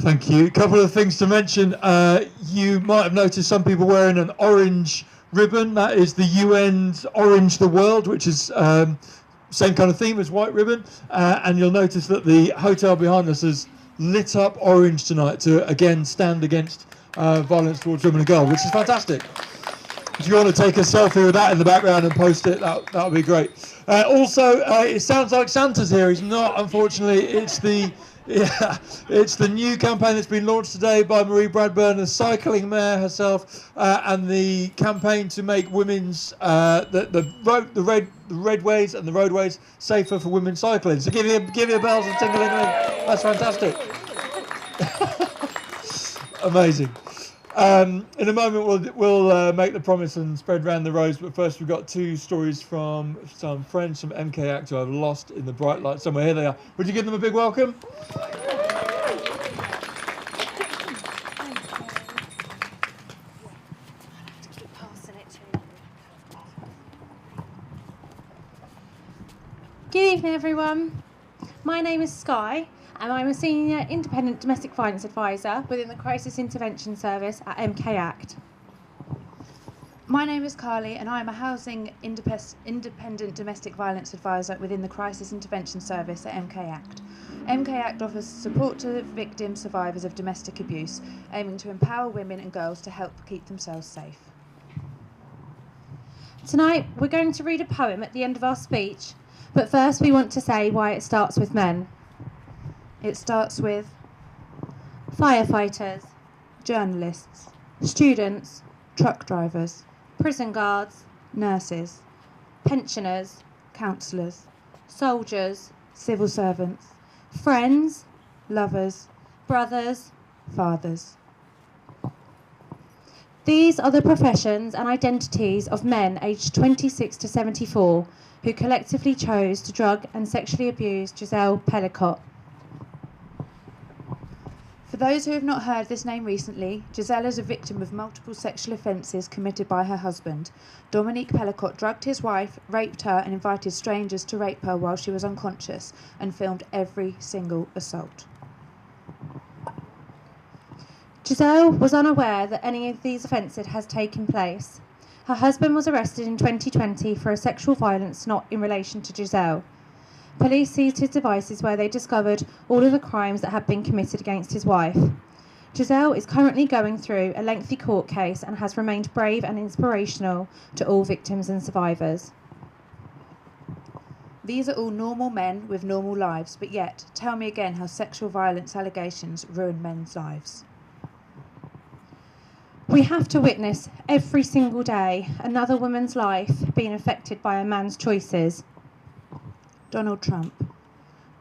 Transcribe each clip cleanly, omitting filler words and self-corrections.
Thank you. A couple of things to mention. You might have noticed some people wearing an orange ribbon. That is the UN's Orange the World, which is same kind of theme as white ribbon. And you'll notice that the hotel behind us is lit up orange tonight to, again, stand against violence towards women and girls, which is fantastic. If you want to take a selfie with that in the background and post it, that would be great. Also, it sounds like Santa's here. He's not, unfortunately. It's the new campaign that's been launched today by Marie Bradburn, the cycling mayor herself, and the campaign to make women's the redways and the roadways safer for women cycling. So give you bells and tingling. That's fantastic. Amazing. In a moment we'll make the promise and spread round the roads, but first we've got two stories from some friends from MK Act who I've lost in the bright light somewhere. Here they are. Would you give them a big welcome? Good evening, everyone. My name is Sky, and I'm a Senior Independent Domestic Violence Advisor within the Crisis Intervention Service at MK Act. My name is Carly, and I'm a Housing Independent Domestic Violence Advisor within the Crisis Intervention Service at MK Act. MK Act offers support to victims, survivors of domestic abuse, aiming to empower women and girls to help keep themselves safe. Tonight, we're going to read a poem at the end of our speech, but first we want to say why it starts with men. It starts with firefighters, journalists, students, truck drivers, prison guards, nurses, pensioners, counsellors, soldiers, civil servants, friends, lovers, brothers, fathers. These are the professions and identities of men aged 26 to 74 who collectively chose to drug and sexually abuse Giselle Pellicott. For those who have not heard this name recently, Giselle is a victim of multiple sexual offences committed by her husband. Dominique Pellicott drugged his wife, raped her and invited strangers to rape her while she was unconscious, and filmed every single assault. Giselle was unaware that any of these offences has taken place. Her husband was arrested in 2020 for a sexual violence not in relation to Giselle. Police seized his devices where they discovered all of the crimes that had been committed against his wife. Giselle is currently going through a lengthy court case and has remained brave and inspirational to all victims and survivors. These are all normal men with normal lives, but yet, tell me again how sexual violence allegations ruin men's lives. We have to witness every single day another woman's life being affected by a man's choices. Donald Trump,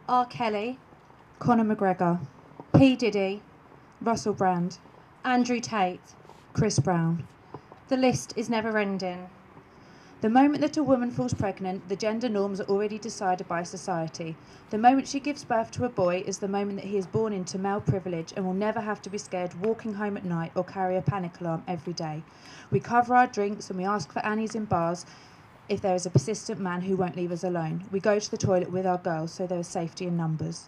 R. Kelly, Conor McGregor, P. Diddy, Russell Brand, Andrew Tate. Chris Brown. The list is never ending. The moment that a woman falls pregnant, the gender norms are already decided by society. The moment she gives birth to a boy is the moment that he is born into male privilege and will never have to be scared walking home at night or carry a panic alarm every day. We cover our drinks and we ask for Annies in bars if there is a persistent man who won't leave us alone. We go to the toilet with our girls so there is safety in numbers.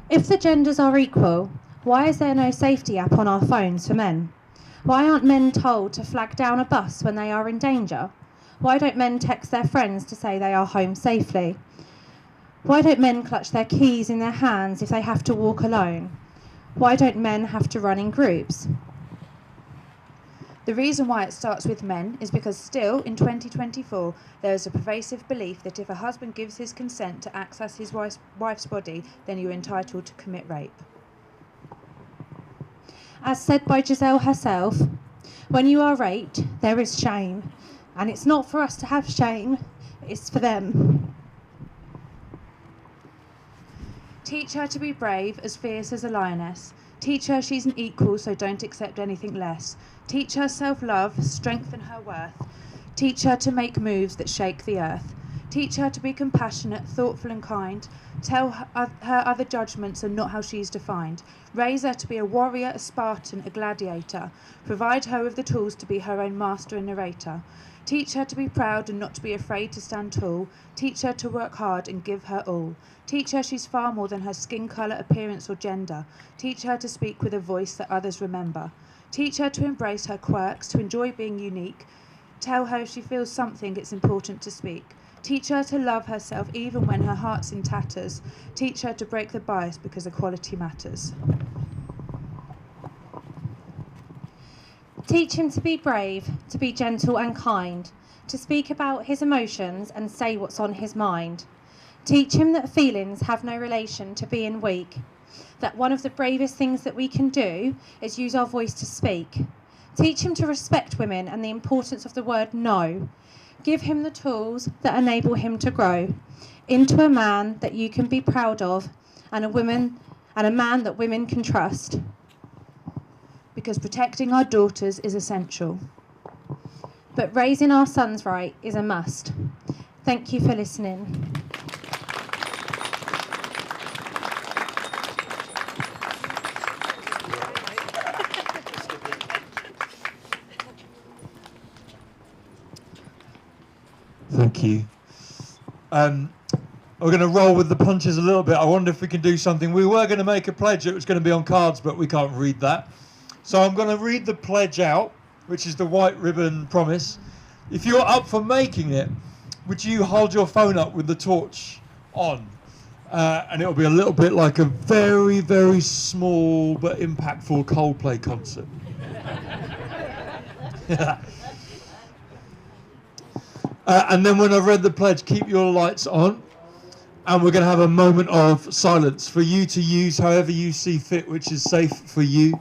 If the genders are equal, why is there no safety app on our phones for men? Why aren't men told to flag down a bus when they are in danger? Why don't men text their friends to say they are home safely? Why don't men clutch their keys in their hands if they have to walk alone? Why don't men have to run in groups? The reason why it starts with men is because still, in 2024, there is a pervasive belief that if a husband gives his consent to access his wife's body, then you're entitled to commit rape. As said by Giselle herself, when you are raped, there is shame. And it's not for us to have shame, it's for them. Teach her to be brave, as fierce as a lioness. Teach her she's an equal, so don't accept anything less. Teach her self-love, strengthen her worth. Teach her to make moves that shake the earth. Teach her to be compassionate, thoughtful and kind. Tell her other judgments are not how she is defined. Raise her to be a warrior, a Spartan, a gladiator. Provide her with the tools to be her own master and narrator. Teach her to be proud and not to be afraid to stand tall. Teach her to work hard and give her all. Teach her she's far more than her skin colour, appearance or gender. Teach her to speak with a voice that others remember. Teach her to embrace her quirks, to enjoy being unique. Tell her if she feels something, it's important to speak. Teach her to love herself even when her heart's in tatters. Teach her to break the bias because equality matters. Teach him to be brave, to be gentle and kind, to speak about his emotions and say what's on his mind. Teach him that feelings have no relation to being weak, that one of the bravest things that we can do is use our voice to speak. Teach him to respect women and the importance of the word no. Give him the tools that enable him to grow into a man that you can be proud of and a man that women can trust. Because protecting our daughters is essential. But raising our sons right is a must. Thank you for listening. Thank you. We're going to roll with the punches a little bit. I wonder if we can do something. We were going to make a pledge. It was going to be on cards, but we can't read that. So I'm going to read the pledge out, which is the white ribbon promise. If you're up for making it, would you hold your phone up with the torch on? And it'll be a little bit like a very, very small but impactful Coldplay concert. And then when I've read the pledge, keep your lights on. And we're going to have a moment of silence for you to use however you see fit, which is safe for you.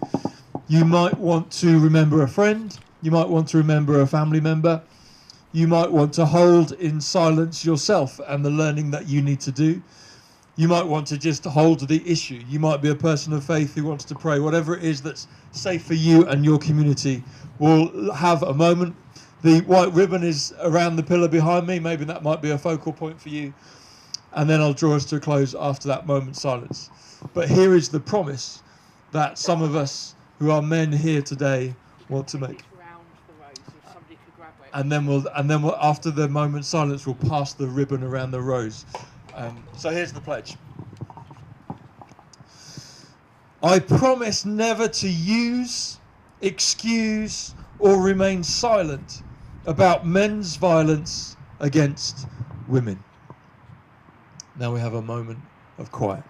You might want to remember a friend. You might want to remember a family member. You might want to hold in silence yourself and the learning that you need to do. You might want to just hold the issue. You might be a person of faith who wants to pray. Whatever it is that's safe for you and your community, we'll have a moment. The white ribbon is around the pillar behind me. Maybe that might be a focal point for you. And then I'll draw us to a close after that moment's silence. But here is the promise that some of us who are men here today want to make. And then we'll after the moment's silence, we'll pass the ribbon around the rows. So here's the pledge. I promise never to use, excuse, or remain silent about men's violence against women. Now we have a moment of quiet.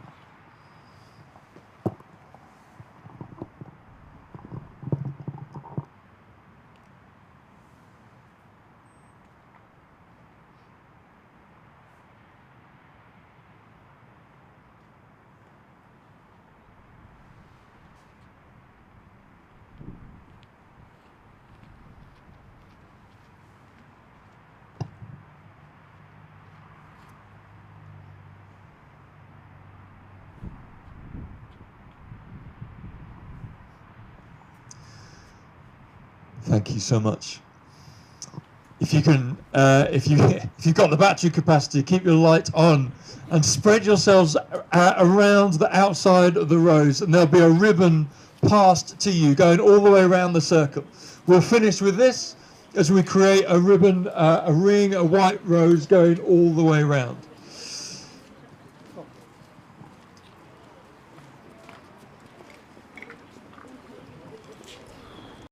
Thank you so much. If you can, if you've got the battery capacity, keep your light on and spread yourselves around the outside of the rows, and there'll be a ribbon passed to you going all the way around the circle. We'll finish with this as we create a ribbon, a ring, a white rose going all the way around.